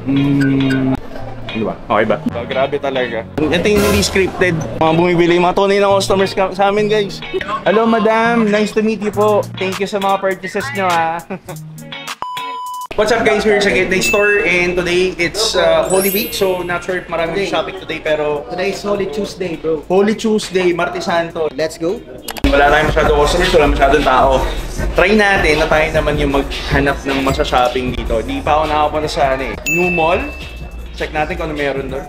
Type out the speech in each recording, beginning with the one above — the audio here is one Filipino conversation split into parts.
Ano ba? Okay ba? Grabe talaga. Ito yung hindi scripted. Mga bumibili, mga tunay na customers sa amin, guys. Hello, madam. Nice to meet you po. Thank you sa mga purchases nyo, ha. What's up, guys? We're sa Gateway Store, and today it's Holy Week, so not sure if maraming shopping today, pero today is Holy Tuesday, bro. Holy Tuesday, Martes Santo. Let's go. Wala tayong masyadong customers, wala masyadong tao. Try natin na tayo naman yung maghanap ng masya-shopping dito. Di pa ako nakapunta sa New Mall. Check natin kung ano meron doon.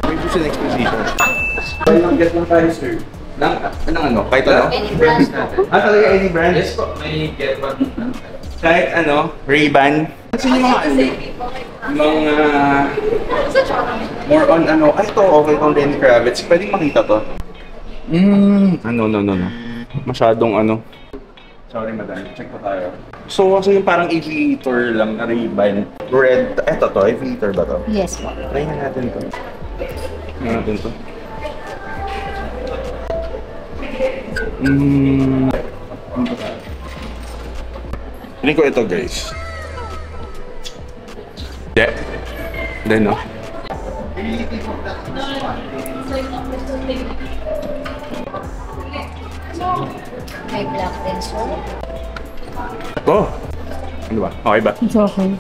May gusto na exposition. Buy lang, get lang tayo, sir. Ano? Kahit ano? Any brand po. Talaga any brand? Yes po, may get one. Kahit ano? Ray-Ban? Kasi yung mga more on ano? Ay, ito, okay itong Lenny Kravitz. Pwedeng makita to. No. Masyadong ano. Sorry, madam. Check po tayo. So, kasi yung parang aviator lang na Ray-Ban. Red. Eto to, aviator ba to? Yes po. Try na natin to. Hindi ko ito, guys. Then, no? May black pencil. Oh! Ano ba? Okay ba? It's okay.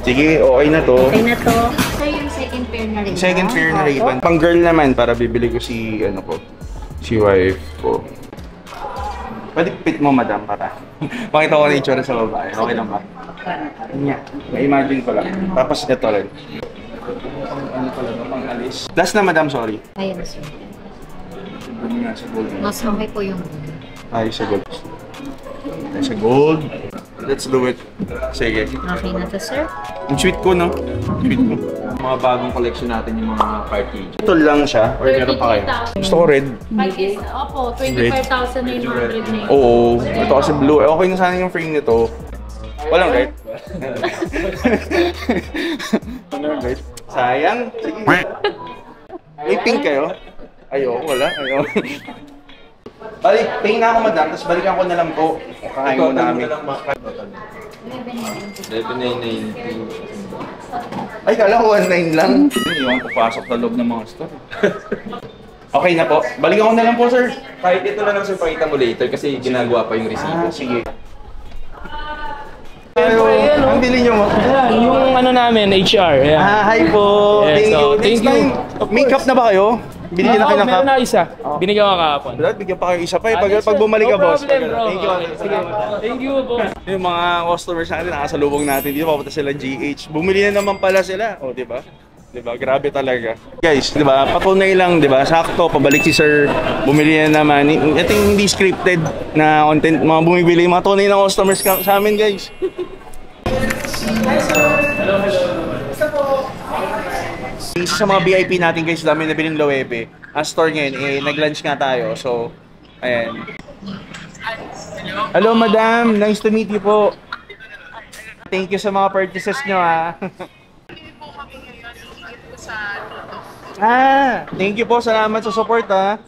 Sige, okay na to. Okay na to. Ito yung second pair na rin. Second pair na Ray-Ban. Pang girl naman, para bibili ko si, si wife ko. Pwede fit mo, madam, para makita ko na itsura sa babae. Okay lang ba? May imagine ko lang. Tapos ito rin. Ano talaga, pang alis. Last na, madam, sorry. Ayan, sir. Ano nga sa gold? Mas okay po yung Ay, sa gold. Ay, sa gold. Let's do it. Sige. okay na to, sir. Ang sweet ko, no? Sweet mo. Mga bagong collection natin yung mga cartridge. Ito lang siya, or meron pa kayo? Gusto ko red. Opo, 25,900 na yun. Oo, ito kasi blue. Okay na sana yung frame nito. Walang red. Walang red. Sayang. Sige. May pink kayo? Ayoko, wala. Ayoko. Balik, pay na ako, madam. Tapos balikan ko na lang po. Kakain mo namin. 11,990. Ay, kala ko 1.9 lang. Hindi yung papasok sa loob ng mga store. Okay na po. Balikan ko na lang po, sir. Kahit ito lang ang sir, pakita mo later kasi ginagawa pa yung resibo. Sige. Ang bili nyo mo? Ayan, yung ano namin, HR. Ayan. Hi po. Yes, Thank you. so, thank Next time, makeup na ba kayo? Binigyan na kayo ng cup? Meron na isa. Binigyan ko kahapon. Brad, bigyan pa kayo isa pa eh. Pag bumalik ka, boss. No problem, bro. Thank you. Sige. Thank you, boss. Yung mga customers natin, nakasalubong natin dito, papunta sila GH. Bumili na naman pala sila. O, di ba? Di ba? Grabe talaga. Guys, di ba? Patunay lang, di ba? Sakto, pabalik si sir. Bumili na naman. Ito yung hindi scripted na content. Mga bumibili, mga tunay na customers sa amin, guys. Isa sa mga VIP natin, guys, dami na biling Loewe. Ang store ngayon, nag-lunch nga tayo. So, ayan. Hello, madam. Nice to meet you po. Thank you sa mga purchases nyo, ha. Thank you po. Salamat sa support, ha.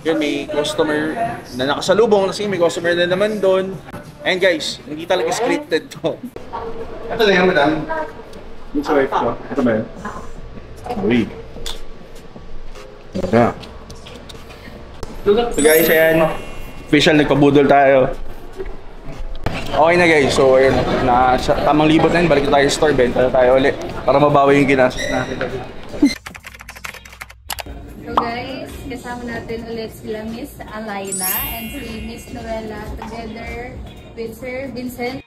Yun, may customer na nakasalubong. Kasi may customer na naman doon. And guys, hindi talaga scripted to. Ito na yan, madam. Yung sa wife ko. Ito ba yun? Uy. Yeah. So guys, ayan. Official, nagpabudol tayo. Okay na guys, so ayun. Tamang libot na yun, balik na tayo sa store, benta na tayo ulit. Para mabawi yung ginastos natin. So guys, kasama natin ulit sila Miss Alaina and si Miss Noella together with Sir Vincent.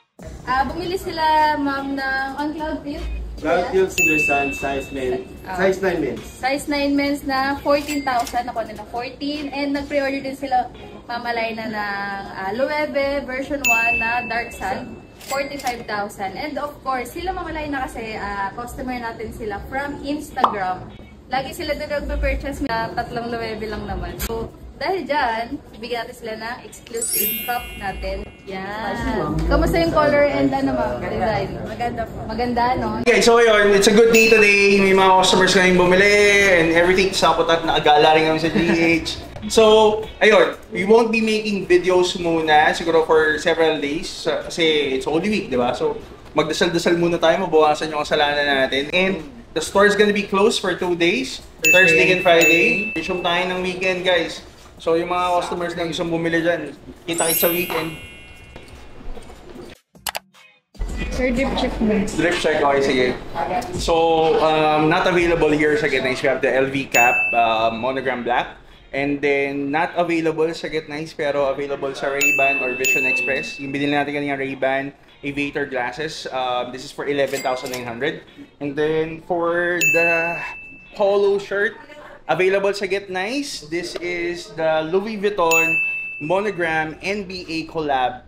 Bumili sila ma'am ng on Cloud Field. Cloud Field Cindersan, size 9 men's. Size 9 men's na 14,000. Nakuha nila 14. And nag-pre-order din sila Ma'am Alaina ng Loewe version 1 na Dark Sun. 45,000. And of course, sila Ma'am Alaina kasi customer natin sila from Instagram. Lagi sila doon nagpe-purchase na 3 Loewe lang naman. So, dahil dyan, bigyan natin sila ng exclusive cup natin. Yan. Kamusta yung color and ano ma'am? Design? Maganda po. Maganda, no? Okay, so yun, it's a good day today. May mga customers kaming bumili and everything. Sapot at nakagala rin kami sa GH. So, ayun, we won't be making videos muna siguro for several days kasi it's Holy Week, di ba? So, magdasal-dasal muna tayo, mabawasan yung kasalanan natin. And the store is gonna be closed for 2 days, Thursday and Friday. Resume tayo ng weekend, guys. So, yung mga customers na gusto bumili dyan, kita-kits sa weekend. Sir, drip check mo. Drip check, okay, sige. So, not available here sa Get Nice. We have the LV cap, monogram black. And then, not available sa Get Nice, pero available sa Ray-Ban or Vision Express. Yung binili natin kanina Ray-Ban Aviator glasses. This is for 11,900. And then, for the polo shirt, available sa Get Nice. This is the Louis Vuitton Monogram NBA collab.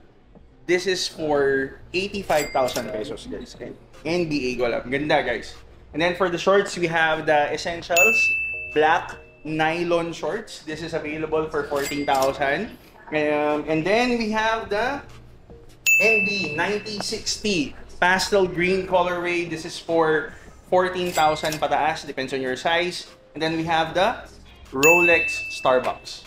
This is for 85,000 pesos, guys. NBA collab. Ganda, guys. And then, for the shorts, we have the Essentials Black Nylon shorts. This is available for 14,000. And then we have the NB 9060 pastel green colorway. This is for 14,000 pataas, depends on your size. And then we have the Rolex Starbucks.